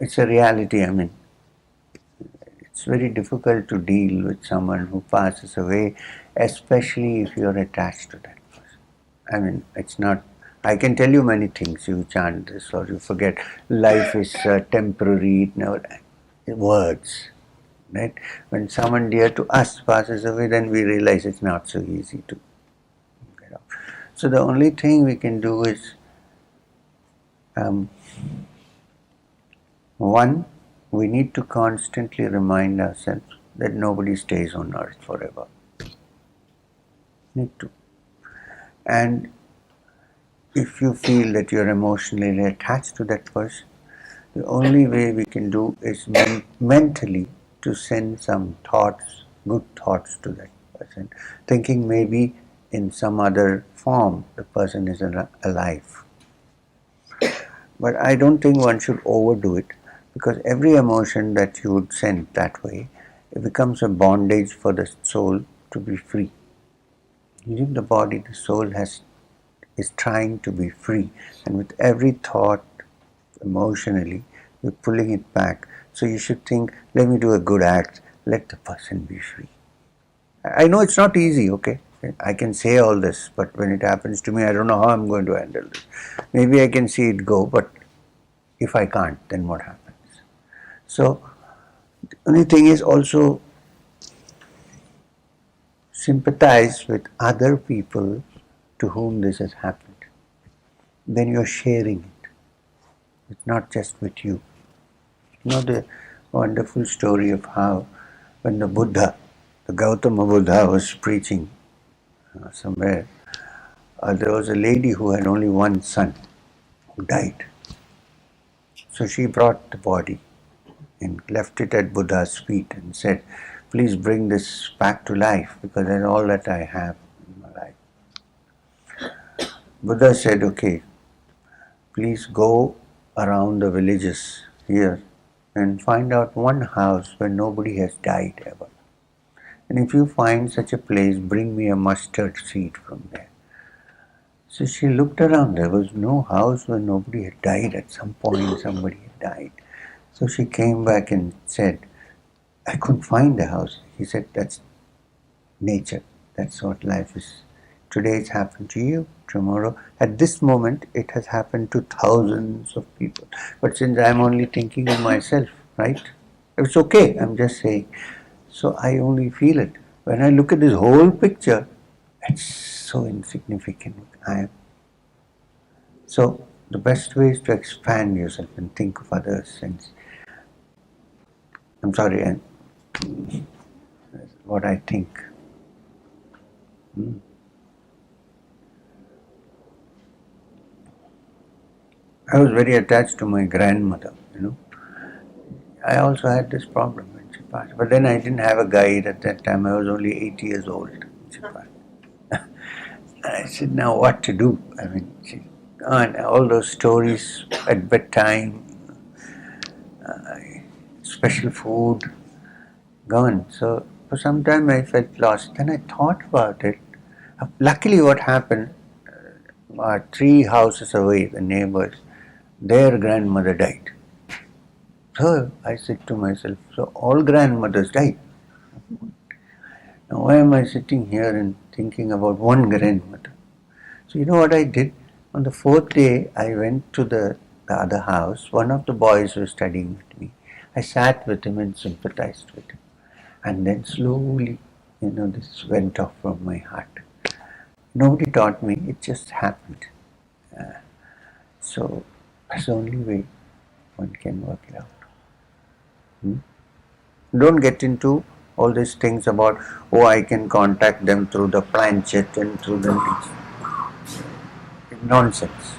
it's a reality. I mean, it's very difficult to deal with someone who passes away, especially if you're attached to that person. I mean, it's not, I can tell you many things, you chant this or you forget, life is temporary, words, right? When someone dear to us passes away, then we realize it's not so easy to get out. So the only thing we can do is, one, we need to constantly remind ourselves that nobody stays on earth forever. Need to. And if you feel that you're emotionally attached to that person, the only way we can do is mentally to send some thoughts, good thoughts to that person, thinking maybe in some other form the person is alive. But I don't think one should overdo it, because every emotion that you would send that way, it becomes a bondage for the soul to be free. Leaving the body, the soul is trying to be free, and with every thought, emotionally, you're pulling it back. So you should think, let me do a good act, let the person be free. I know it's not easy, okay? I can say all this, but when it happens to me, I don't know how I'm going to handle this. Maybe I can see it go, but if I can't, then what happens? So, the only thing is also sympathize with other people to whom this has happened. Then you're sharing it. It's not just with you. You know the wonderful story of how when the Gautama Buddha was preaching somewhere, there was a lady who had only one son who died. So she brought the body and left it at Buddha's feet and said, please bring this back to life, because that's all that I have in my life. Buddha said, okay, please go around the villages here and find out one house where nobody has died ever. And if you find such a place, bring me a mustard seed from there. So she looked around. There was no house where nobody had died. At some point, somebody had died. So she came back and said, I couldn't find the house. He said, that's nature. That's what life is. Today it's happened to you. Tomorrow, at this moment, it has happened to thousands of people. But since I'm only thinking of myself, right? It's okay. I'm just saying. So I only feel it. When I look at this whole picture, it's so insignificant. So the best way is to expand yourself and think of others. And and what I think. I was very attached to my grandmother, I also had this problem when she passed. But then I didn't have a guide at that time. I was only 8 years old when she passed. I said, now what to do? I mean, all those stories at bedtime, special food, gone. So for some time I felt lost. Then I thought about it. Luckily what happened, 3 houses away, the neighbors, their grandmother died. So I said to myself, so all grandmothers died. Now why am I sitting here and thinking about one grandmother? So you know what I did? On the 4th day, I went to the other house. One of the boys was studying with me. I sat with him and sympathized with him. And then slowly, this went off from my heart. Nobody taught me, it just happened. So that's the only way one can work it out. Don't get into all these things about, I can contact them through the planchette and through the nonsense.